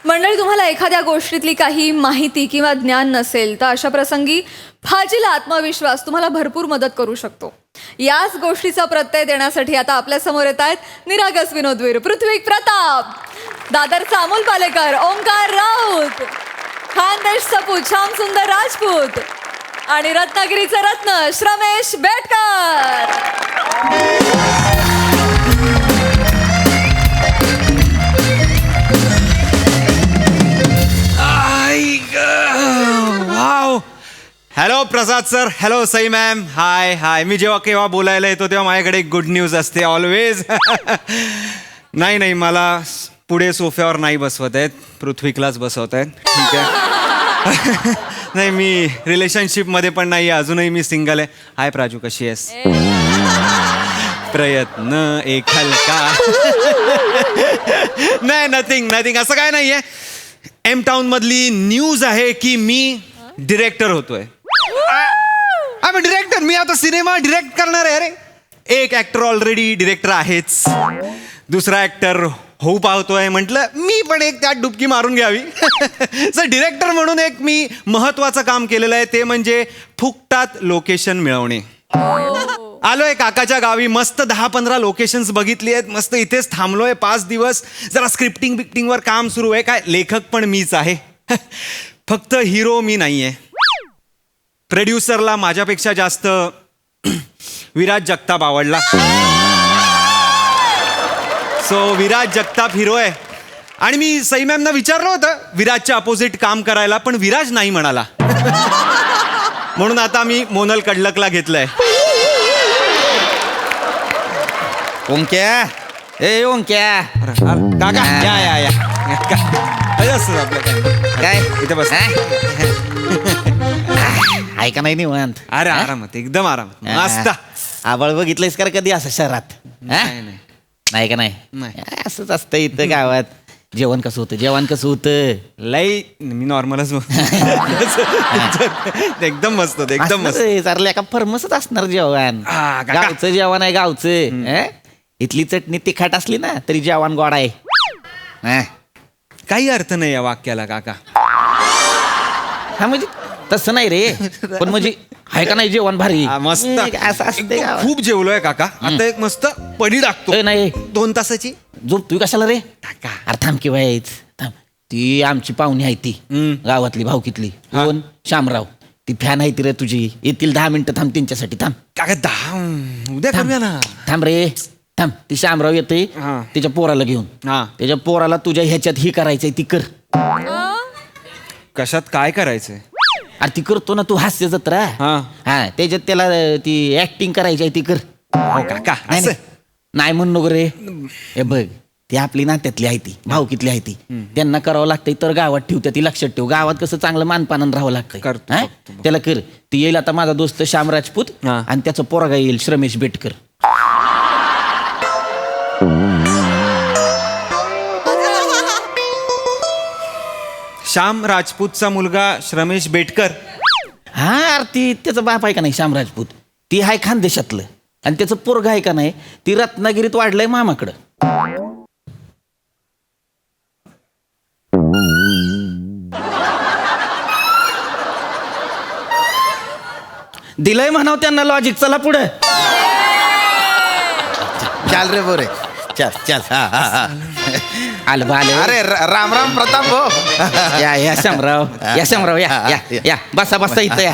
मंडळी, तुम्हाला एखाद्या गोष्टीतली काही माहिती किंवा ज्ञान नसेल तर अशा प्रसंगी फाजील आत्मविश्वास तुम्हाला भरपूर मदत करू शकतो. याच गोष्टीचा प्रत्यय देण्यासाठी आता आपल्या समोर येत आहेत निरागस विनोदवीर पृथ्वी प्रताप, दादरचा अमोल पालेकर, ओंकार राऊत, खानदेश सपूत श्याम सुंदर राजपूत आणि रत्नागिरीचे रत्न श्रमेश बेटकर. वाव. हॅलो प्रसाद सर, हॅलो सई मॅम, हाय हाय. मी जेव्हा केव्हा बोलायला येतो तेव्हा माझ्याकडे गुड न्यूज असते ऑलवेज. नाही मला पुढे सोफ्यावर नाही बसवत आहेत, पृथ्वीकलाच बसवत आहेत. ठीक आहे. नाही, मी रिलेशनशिपमध्ये पण नाही आहे, अजूनही मी सिंगल आहे. हाय प्राजू, कशी आहेस? प्रयत्न एक हलका. नाही, नथिंग असं काय नाहीये. एम टाउन मधली न्यूज आहे की मी डिरेक्टर होतोय. डिरेक्टर, मी आता सिनेमा डिरेक्ट करणार आहे. अरे, एक ऍक्टर ऑलरेडी डिरेक्टर आहेच, दुसरा ऍक्टर होऊ पाहतोय. म्हटलं मी पण एक त्यात डुबकी मारून घ्यावी. सर, डिरेक्टर म्हणून एक मी महत्वाचं काम केलेलं आहे, ते म्हणजे फुकटात लोकेशन मिळवणे. आलोय काकाच्या गावी, मस्त 10-15 लोकेशन्स बघितली आहेत, मस्त इथेच थांबलोय 5 दिवस. जरा स्क्रिप्टिंग बिक्टिंगवर काम सुरू आहे. काय, लेखक पण मीच आहे. फक्त हिरो मी नाहीये. प्रोड्युसरला माझ्यापेक्षा जास्त विराज जगताप आवडला. सो विराज जगताप हिरो आहे. आणि मी सई मॅमना विचारलं होतं विराजच्या अपोजिट काम करायला, पण विराज नाही म्हणाला. म्हणून आता मी मोनल कडलकला घेतलंय. ओंक्या, ए ओंक्या, काका या. असं आपलं काय इथे बस. ऐका नाही निवांत. अरे आरामात, एकदम आरामात, मस्त. आबळ बघितलंयस का कधी असं शहरात? नाही का? नाही असंच असतं इथं गावात. जेवण कसं होतं? लई मी नॉर्मलच. एकदम मस्त होतं, एकदम मस्त. चाललंय का फर्मसच असणार जेवण. गावचं जेवण आहे, गावचं. इथली चटणी तिखट असली ना तरी जेवण गोड आहे. काही अर्थ नाही या वाक्याला काका. हा म्हणजे तसं नाही रे, पण म्हणजे आहे का नाही जेवण भारी, मस्त असं असते. खूप जेवलोय काका. आता एक मस्त पडी टाकतो. नाही 2 तासाची. झोपतोय कशाला रे? काका अरे थांब किंवा यायच थांब. ती आमची पाहुणी आहे, ती गावातली भाऊकीतली. कोण? शामराव. ती फॅन आहे ती रे तुझी. येतील 10 मिनिटं, थांब त्यांच्यासाठी. थांब काका, 10 उद्या करूया ना. थांब रे, थांब. ती शामराव येते त्याच्या पोराला घेऊन. त्याच्या पोराला तुझ्या ह्याच्यात ही करायचंय, ती कर. कशात काय करायचंय? अरे ती करतो ना तू, हास्य जत्रा. हा, त्याच्यात त्याला ती ऍक्टिंग करायची आहे, ती कर. काका नाही म्हणू नको रे. हे बघ, ती आपली नात्यातली आहे, ती भाऊकीतली आहे, ती त्यांना करावं लागतंय तर गावात ठेवते. ती लक्षात ठेव. गावात कसं चांगलं मानपानानं राहावं लागतंय. त्याला कर. ती येईल आता माझा दोस्त श्याम राजपूत, आणि त्याचा पोरगा येईल श्रमेश बेटकर. श्याम राजपूतचा मुलगा श्रमेश बेटकर. हा, अरे ती त्याचा बाप आहे का नाही श्याम राजपूत, ती आहे खानदेशातलं. आणि त्याचं पोरगा आहे का नाही, ती रत्नागिरीत वाढलंय मामाकडं. दिलंय म्हणाव त्यांना लॉजिक. चला पुढे. चाल रे बोरे, चल. आलं बा, आलं. अरे राम प्रताप हो. या शामराव, या बसा इथं या.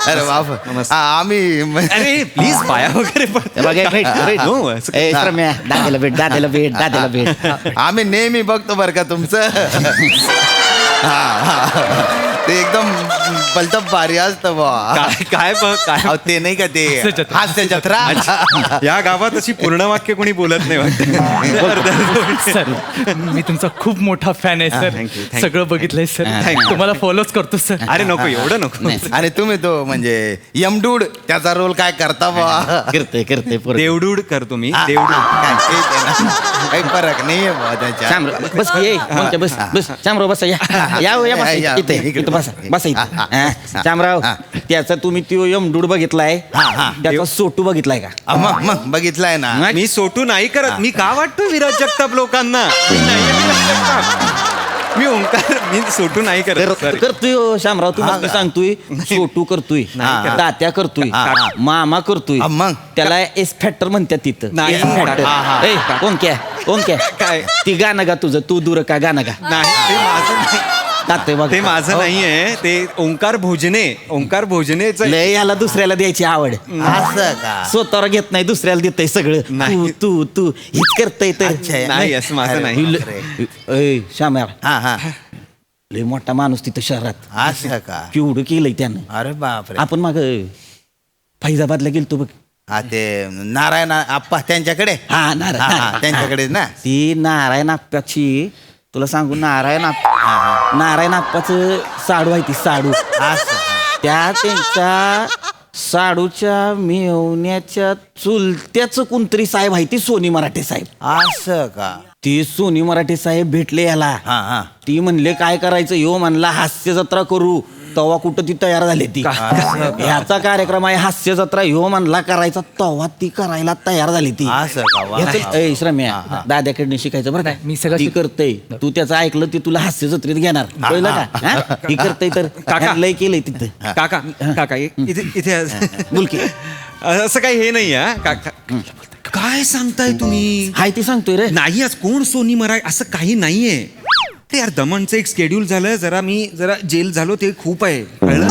अरे बाप, आम्ही अरे प्लीज पाया वगैरे दाद्याला भेट. आम्ही नेहमी बघतो बरं का तुमचं. ते एकदम बलतब भारी असतं बा. काय ते नाही का ते हास्य जत्रा. या गावात अशी पूर्ण वाक्य कोणी बोलत नाही वाटत. सर, मी तुमचा खूप मोठा फॅन आहे सर. थँक्यू. सगळं बघितलंय सर. तुम्हाला फॉलोच करतो सर. अरे नको, एवढं नको. आणि तुम्ही तो म्हणजे यमडूड त्याचा रोल काय करता बा? करते देवडूड करतो मी. काही फरक नाहीये बा त्याच्या. बस शामराव बस. या इथे बसा बसा इथं. हा, शामराव त्याचा तुम्ही तो यमडूड बघितलाय त्याचा सोटू बघितलाय का? मग बघितलाय ना. मी सोटू नाही करत. मी का वाटतो विराज जगताप लोकांना? मी नाही आहे विराज जगताप. मी ओंकार, मी सोटू नाही करत. Sorry. करतोय हो, शामराव तुम्हाला सांगतोय सोटू करतोय तात्या करतोय मामा करतोय मग? त्याला एस फॅक्टर म्हणतात तिथं. नाही. S factor. ए, ओंक्या काय? ती गाणं गा तुझं, तू दूर का गाणं गा. नाही, ते माझं नाही. तात्या बघ ते माझं नाहीये. ते ओंकार भोजनेचं लय याला दुसऱ्याला द्यायची आवड. असं का? स्वतःवर घेत नाही दुसऱ्याला देतय सगळं. नाही. तू हेच करतय तर. अच्छा. नाही, असं माझं नाही. ए श्याम्या, हा लय मोठा माणूस तिथं शहरात असं का? केवढं केलंय त्यानं. अरे बापरे. आपण माग फैजाबादला गेलतो बघ. हा ते नारायण आप्पा त्यांच्याकडे. हा नारायण त्यांच्याकडे ना. ती नारायण आप्पाची तुला सांगू, नारायण आप्पाचं साडू आहे ती साडू. असं. त्या त्यांच्या साडूच्या मेवण्याच्या चुलत्याचं कोणतरी साहेब आहे ती सोनी मराठे साहेब. असं का? ती सोनी मराठे साहेब भेटले याला. हा ती म्हणले काय करायचं यो म्हणला हास्य जत्रा करू. तवा कुठं ती तयार झाली ती. ह्याचा कार्यक्रम आहे हास्य जत्रा, ह्यो म्हणला करायचा तवा ती करायला तयार झाली ती. असं का? वा. ए श्रम्या, दाद्याकडनं शिकायचं बरं नाही, मी सगळं ती करतय. तू त्याचं ऐकलं ती तुला हास्य जत्रेत घेणार, कळलं का? हा? ती करतय तर काका. लय केलंय तिथं. काका इथे बोल की. असं काही हे नाही हा काका. काय सांगताय तुम्ही? हाय ती सांगतोय रे. नाही, आज कोण सोनी मराठी असं काही नाहीये. ते यार दमनचं एक स्केड्यूल झालं, मी जरा जेल झालो, ते खूप आहे, कळलं?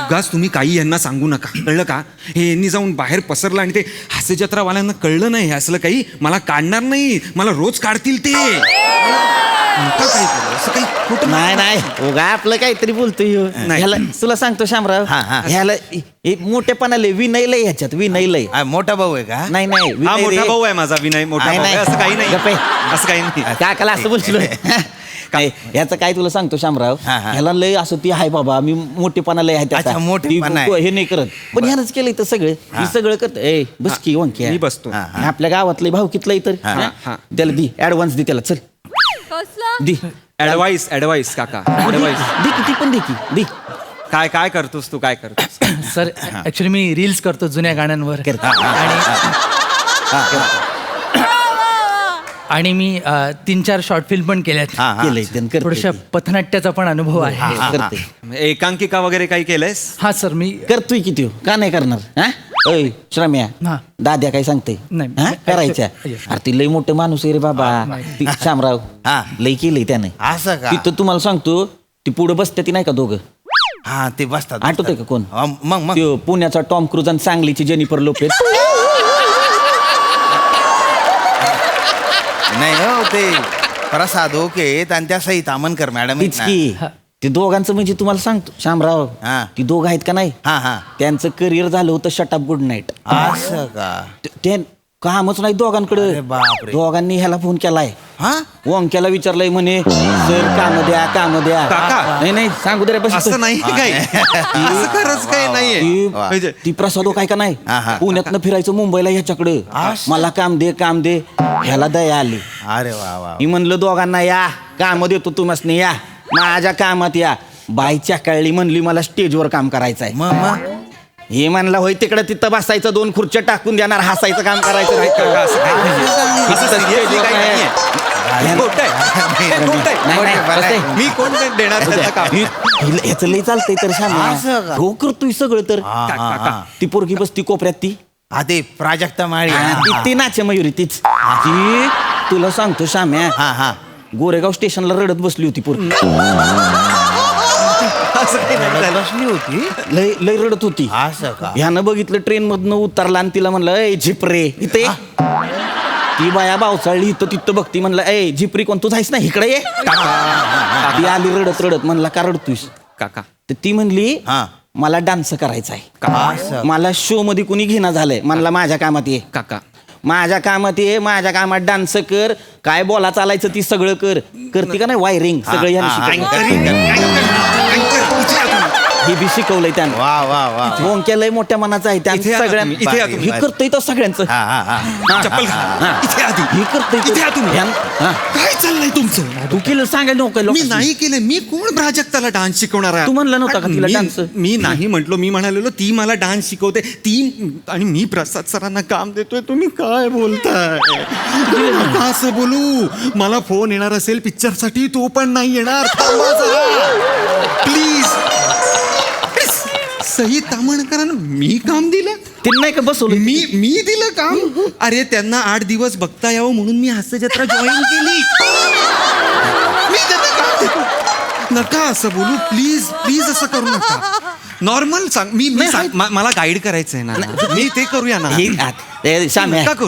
उगाच तुम्ही काही यांना सांगू नका, कळलं का? हे यांनी जाऊन बाहेर पसरलं आणि ते हास्य जत्रावाल्यांना कळलं नाही हे असलं काही, मला काढणार नाही, मला रोज काढतील ते. नका काही करू, असं काही खोटं नाही उगा आपलं काहीतरी बोलतोय ह्यो. नाही. ह्याला तुला सांगतो शामराव, ह्याला मोठेपणा लय विनय लय ह्याच्यात, विनय लय. मोठा भाऊ आहे का? नाही हा विनय मोठा रे. भाऊ आहे माझा, विनय मोठा नाही, भाऊ आहे. नाही. असं काही गप्प आहे. नाही, असं काही नाही. काकाला असं बोललो काय ह्याचं काय तुला सांगतो शामराव, ह्याला लय असं ती आहे बाबा, मी मोठेपणा लय आहे त्याचा. अच्छा, मोठेपणा आहे. हे नाही करत, पण ह्यानंच केलंय तर सगळं. ही सगळं करत. ए बस की वंक्या, मी बसतो. आपल्या गावातले भाऊ कितलंय तर त्याला दी ऍडव्हान्स दे त्याला. चल कसला? दी ऍडवाइस काका, ऍडवाइस. दी किती पण दे की दी. काय करतोस तू, काय करतोस? सर ऍक्च्युली मी रील्स करतो जुन्या गाण्यांवर. आणि मी 3-4 शॉर्ट फिल्म पण केल्यात. केलंय त्यानं, करतोय थोड्याशा ते. पथनाट्याचा पण अनुभव आहे. करतोय एकांकिका वगैरे काही केलंयस? हा सर, मी करतोय किती का नाही करणार. हा ओय श्रम्या, हा. दाद्या काय सांगते नाही. करायच्या. Yes. अरे ती लय मोठं माणूस आहे रे बाबा. ती शामराव लय केलंय त्यानं. असं का? तिथं तुम्हाला सांगतो, ती पुढे बसते ती नाही का दोघं, हा ते बसतात. आठवतंय का कोण? मग त्यो पुण्याचा टॉम क्रूज आणि सांगलीची जेनिफर लोपेज. नाही हो, ते प्रसाद ओके आणि त्या सहित आमनकर मॅडम आहेत तीच ना. की ते दोघांचं म्हणजे तुम्हाला सांगतो शामराव, ती दोघं आहेत का नाही, हा त्यांचं करिअर झालं होतं शटअप गुड नाईट. असं का? ते कामच नाही दोघांकडे. अरे बापरे. दोघांनी ह्याला फोन केलाय, हा वंक्याला विचारलंय म्हणे सर काम द्या. काका. नाही सांगू दे रे, बस असं नाही काही, असं खरंच काही नाहीये. ती प्रसाद काय का नाही, पुण्यातनं फिरायचं मुंबईला ह्याच्याकडे, मला काम दे ह्याला दया आली. अरे वा. मी म्हणलं दोघांना या काम देतो तुम्हाला, या माझ्या कामात या. बाईच्या कळली म्हणली मला स्टेजवर काम करायचंय. मग हे म्हणला होय तिकडे तिथं बसायचं, 2 खुर्च्या टाकून देणार, हसायचं काम करायचं नाही. काका, असं काही नाहीये. असं seriously काही नाहीये. खोटं आहे. नाही, मी कोण देणार त्याचं काम? ह्याचं लय चालतंय तर असं का? हो करतोय सगळं तर. ती पोरगी बसती कोपऱ्यात, ती ते प्राजक्ता माळी. ती नाचे मयुरी तीच. ती तुला सांगतो शाम्या, गोरेगाव स्टेशनला रडत बसली होती पोरगी. असं काही नाही. बसली होती. लय रडत होती. असं का? ह्यानं बघितलं ट्रेन मधनं उतरला आणि तिला म्हणलं ए झिपरे इथे ये. ती बाया बावचाळली इथं तिथं बघती, म्हणलं ए झिपरी कोण तू जायस ना इकडे ये. ती आली रडत म्हणला का रडतोयस काका, तर ती म्हणली मला डान्स करायचा आहे, मला शो मध्ये कुणी घेणं झालंय, म्हणला माझ्या कामात ये. काका माझ्या कामात डान्स कर, काय बोला चालायचं ती सगळं करते का नाही, वायरिंग सगळं हे बी शिकवलंय त्यानं वा वा वा ओंक्या लय मोठ्या मनाचा आहे त्या इथे या सगळ्या तुम्ही, इथे या तुम्ही. हे करतोय तर सगळ्यांचं हा हा हा चप्पल घाला. इथे या तुम्ही. हे करतोय इथे या तुम्ही. हा. काय चाललंय तुमचं तू केलं सांगायला नको मी लोकांनी. नाही केलं. मी कोण प्राजक्ताला डान्स शिकवणार आहे? तू म्हणला नव्हता का तिला मी- डान्स? मी नाही म्हटलो. मी म्हणालेलो ती मला डान्स शिकवते ती आणि मी प्रसाद सरांना काम देतोय. तुम्ही काय बोलताय? नका असं बोलू. मला फोन येणार असेल पिक्चर साठी तो पण नाही येणार. प्लीज. सई तामणकरांना मी काम दिलं. त्यांना नाही का बसवलं मी दिलं काम. अरे त्यांना 8 दिवस बघता यावं म्हणून मी हास्य जत्रा जॉईन केली. मी त्यांना काम देतो. नका असं बोलू. प्लीज प्लीज असं करू नका. नॉर्मल सांग. मला गाईड करायचंय ना. मी ते करूया ना. श्याम्या नका करू.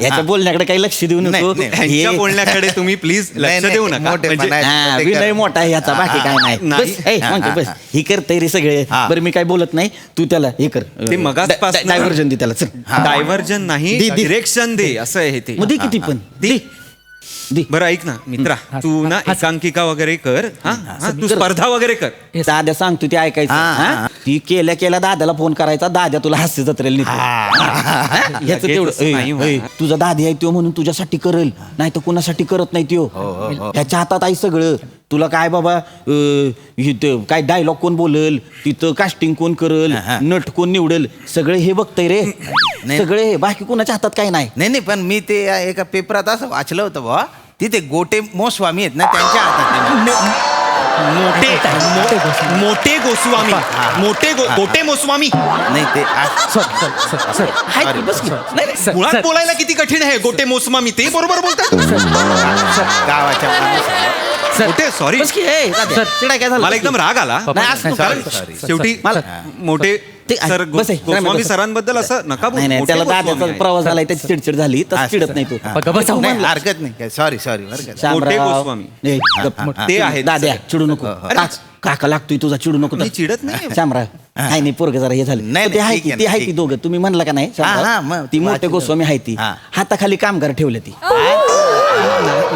याच्या बोलण्याकडे काही लक्ष देऊ नको नाही, ह्यांच्या बोलण्याकडे तुम्ही प्लीज नाही, लक्ष नाही, देऊ नका. मोठेपणा म्हणजे- आहे. हा, ते विनय कर. मोठा आहे याचा बाकी काय नाही नाही. बस, ए, म्हणतो, बस ही करतय रे सगळे हा. बरं मी काय बोलत नाही तू त्याला हे कर ते मगाचपासनं- डायव्हर्जन दे त्याला चल डायव्हर्जन नाही दे. डिरेक्शन दे असं आहे ते. मग दे किती पण दे दे बरं ऐक ना मित्रा तू ना एकांकिका वगैरे कर. हा तू स्पर्धा वगैरे कर. दाद्या सांगतो ते ऐकायचं हा? ती केल्या दाद्याला फोन करायचा दाद्या तुला हास्य जत्रेला नेतो. ह्याचं लगेच तेवढं नाही ए, होणार. ए, तुझा दादी आहे तो म्हणून तुझ्यासाठी करेल नाही तर कुणासाठी करत नाही त्यो ह्याच्या हातात आहे सगळं. तुला काय बाबा काय डायलॉग कोण बोलल तिथं कास्टिंग कोण करल नट कोण निवडेल सगळे हे बघतय रे सगळे हे बाकी कोणाच्या हातात काही नाही. नाही पण मी ते एका पेपरात असं वाचलं होतं बुवा तिथे गोटे मोस्वामी आहेत ना त्यांच्या हातात मोठे गोस्वामी गोटे मोस्वामी. नाही ते हाय की बस की. नाही, नाही, सर, मुळात सर. बोलायला किती कठीण आहे. गोटे मोस्वामी ते बरोबर बोलतात. गावाच्या सर, मोठे सॉरी बस की, ए, दाद्या, सर. चिडाय काय झालं मला एकदम राग आला. नाही, असं नको कारण करू. शेवटी मला- मोठे ते- सर बस आहे, गोस्वामी बस. सरांबद्दल असं नका बोलू. नाही नाही मोठे त्याला गोस्वामी दाद्याचा आहेत. प्रवास झालाय त्याची चिडचिड झाली तर चिडत नाही तू बघा, बसा. नाही, हरकत नाही काय सॉरी बरं का मोठे शामराव. गोस्वामी. ए, गप. ते आहेत. दाद्या चिडू नको अरे. काका लागतोय तुझा चिडू नको मी चिडत नाही. शामराव नाही नाही पोरग जरा हे झालं नाही, ते आहे ठीक की आहे ती ना, आहे ठीक ती आहे. दोघं तुम्ही म्हणला का नाही शामराव? हा, मग ती मोठे वाचलं. गोस्वामी आहे ती हा. हाताखाली कामगार ठेवले ती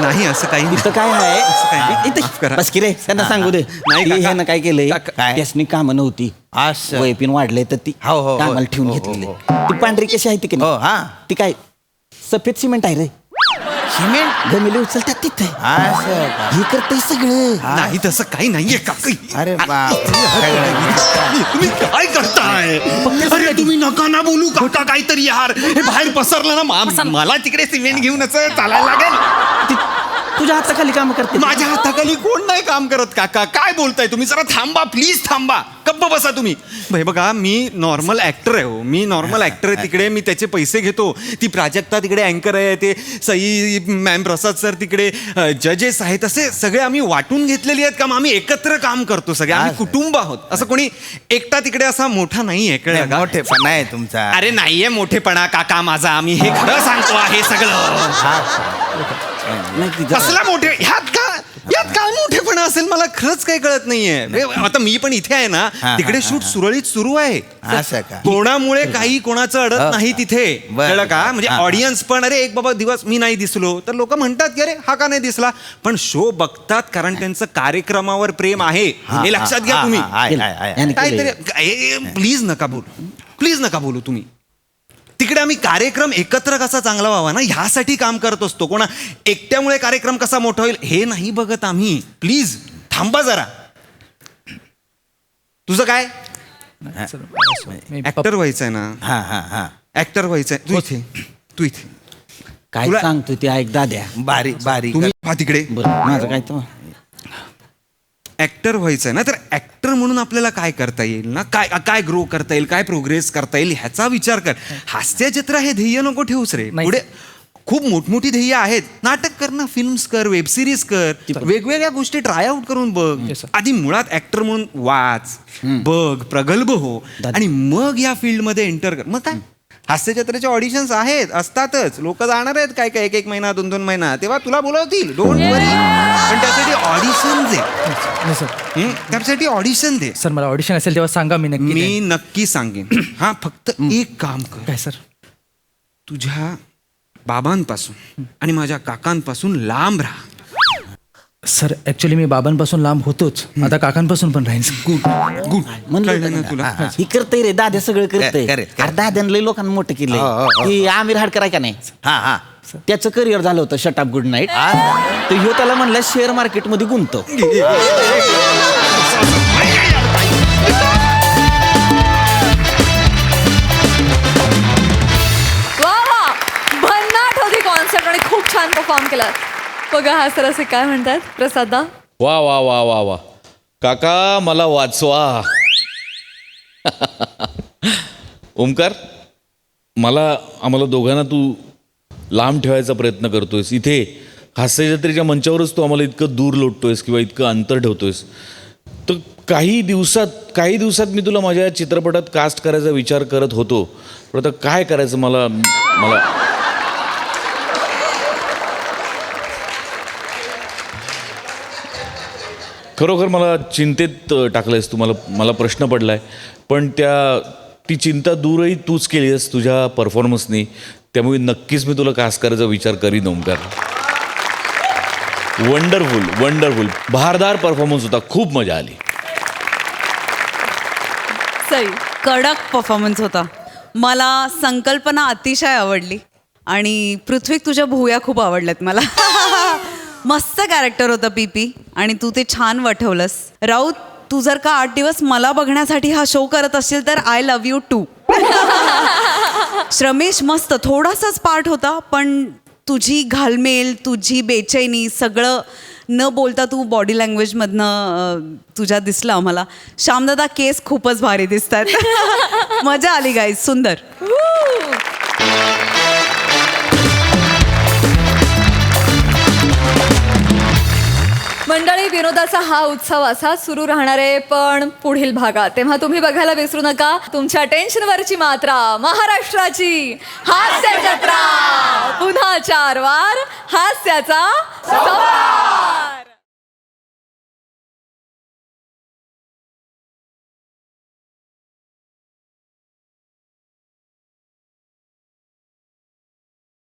नाही असं काही इथं काय असं काही आहे नाही. इथं- माफ करा. बस की रे त्यांना सांगू दे नाही, ती काका. ह्यानं काय केलंय काका. त्यासनी कामं नव्हती असं. वयपिन वाढले तर ती हो, हो, हो. कामाला ठेवून हो, हो, घेतलेली हो. ती पांढरी कशी आहे ती की हो नाही? हा ती काय सफेद सिमेंट आहे रे सिमेंट गमिले उचलतात तिथे असं का? हे करतंय सगळं नाही तसं काही नाहीये काका. अरे बाप तुम्ही काय करताय? अरे तुम्ही नका ना बोलू काका काहीतरी यार. हे बाहेर पसरलं ना मला तिकडे सिमेंट घेऊन असं चालायला लागेल. तुझ्या हाताखाली काम करते माझ्या हाताखाली कोण नाही काम करत काका. काय बोलताय तुम्ही? जरा थांबा प्लीज थांबा. गप्प बसा तुम्ही. भाई बघा मी नॉर्मल ऍक्टर आहे. हो मी नॉर्मल ऍक्टर आहे. तिकडे मी त्याचे पैसे घेतो. ती प्राजक्ता तिकडे अँकर आहे. ते सई मॅम प्रसाद सर तिकडे जजेस आहेत. असे सगळे आम्ही वाटून घेतलेली आहेत काम. आम्ही एकत्र काम करतो सगळे. आम्ही कुटुंब आहोत. असं कोणी एकटा तिकडे असा मोठा नाही आहे. कळलं का? मोठेपणा आहे तुमचा अरे नाहीये मोठेपणा काका माझा. आम्ही हे खरं सांगतो आहे सगळं. नाही ती जरा- कसला मोठे यात काय मोठेपणा असेल मला खरंच काही कळत नाहीये. आता मी पण इथे आहे ना तिकडे शूट सुरळीत सुरू आहे. असं का? कोणामुळे काही कोणाचं अडत नाही तिथे. बरं. कळलं का? म्हणजे ऑडियन्स पण अरे एक बाबा दिवस मी नाही दिसलो तर लोक म्हणतात की अरे हा का नाही दिसला. पण शो बघतात कारण त्यांचं कार्यक्रमावर प्रेम आहे. हे लक्षात घ्या तुम्ही. याने केलंय. काहीतरी प्लीज नका बोलू. प्लीज नका बोलू तुम्ही. तिकडे आम्ही कार्यक्रम एकत्र कसा चांगला व्हावा ना ह्यासाठी काम करत असतो. कोणा एकट्यामुळे कार्यक्रम कसा मोठा होईल हे नाही बघत आम्ही. प्लीज थांबा जरा. तुझं काय ऍक्टर व्हायचंय ना? ऍक्टर व्हायचंय. तू इथे काय तुला- सांगतो ते ऐक दाद्या बारीक तुम्ही पहा तिकडे. बरं माझं काय तर ऍक्टर व्हायचंय ना तर ऍक्टर म्हणून आपल्याला काय करता येईल ना काय काय ग्रो करता येईल काय प्रोग्रेस करता येईल ह्याचा विचार कर. हास्य चित्र हे ध्येय नको ठेवूस रे. नाही. पुढे खूप मोठमोठी ध्येय आहेत. नाटक कर ना फिल्म्स कर वेब सिरीज कर वेगवेगळ्या गोष्टी ट्राय आउट करून बघ. Yes, sir. आधी मुळात ऍक्टर म्हणून वाच बघ प्रगल्भ हो आणि मग या फील्डमध्ये एंटर कर. मग काय हास्यचित्राचे ऑडिशन्स आहेत असतातच. लोक जाणार आहेत काय काय 1 महिना 2 महिना तेव्हा तुला बोलवतील. डोंट वरी. पण त्यासाठी ऑडिशन दे. सर त्यासाठी ऑडिशन दे. सर मला ऑडिशन असेल तेव्हा सांगा मी नक्की मी देईन. नक्की सांगेन. हा फक्त एक काम कर. काय सर तुझ्या बाबांपासून आणि माझ्या काकांपासून लांब राहा. सर ऍक्च्युली मी बाबांपासून लांब होतोच आता काकांपासून पण राहीन गुड म्हणलं कळलं ना होतं तुला ना. ही करतय रे दाद्या सगळं करतय करेक्ट. अरे दाद्यानं लय लोकांना मोठं हो, हो, केलंय हो. की आमिर हाडकर आहे का नाही हा हा त्याचं करिअर झालं होतं शटअप गुड नाईट तर ह्यो त्याला म्हणलं शेअर मार्केटमध्ये गुंतव वा वा भन्नाट होती कॉन्सर्ट आणि खूप छान परफॉर्म केला. बघा हा सर असे काय म्हणतात प्रसादा. वा वा वा वा वा काका मला वाचवा. ओमकार आम्हाला दोघांना तू लांब ठेवायचा प्रयत्न करतोयस. इथे हास्य जत्रेच्या मंचावरच तू आम्हाला इतकं दूर लोटतोयस किंवा इतकं अंतर ठेवतोयस. तर काही दिवसात मी तुला माझ्या चित्रपटात कास्ट करायचा विचार करत होतो. पण आता काय करायचं मला खरोखर मला चिंतेत टाकलंयस तू. मला प्रश्न पडलाय पण ती चिंता दूरही तूच केली आहेस तुझ्या परफॉर्मन्सनी. त्यामुळे नक्कीच मी तुला कास्ट करायचा विचार करीन ओमकार. वंडरफुल बहारदार परफॉर्मन्स होता. खूप मजा आली. सई. कडक परफॉर्मन्स होता. मला संकल्पना अतिशय आवडली आणि पृथ्वी तुझ्या भुवया खूप आवडल्यात मला. मस्त कॅरेक्टर होतं पीपी आणि तू ते छान वठवलंस. राऊत तू जर का 8 दिवस मला बघण्यासाठी हा शो करत असशील तर आय लव्ह यू टू. श्रमेश मस्त थोडासाच पार्ट होता पण तुझी घालमेल तुझी बेचैनी सगळं न बोलता तू बॉडी लँग्वेजमधनं तुझ्या दिसलं आम्हाला. श्यामदादा केस खूपच भारी दिसतात. मजा आली गाईज. सुंदर. मंडळी विनोदाचा हा उत्सव असाच सुरू राहणार आहे पण पुढील भागात. तेव्हा तुम्ही बघायला विसरू नका तुमच्या टेन्शनवरची मात्रा महाराष्ट्राची हास्य जत्रा. पुन्हा 4 वार हास्याचा सवार.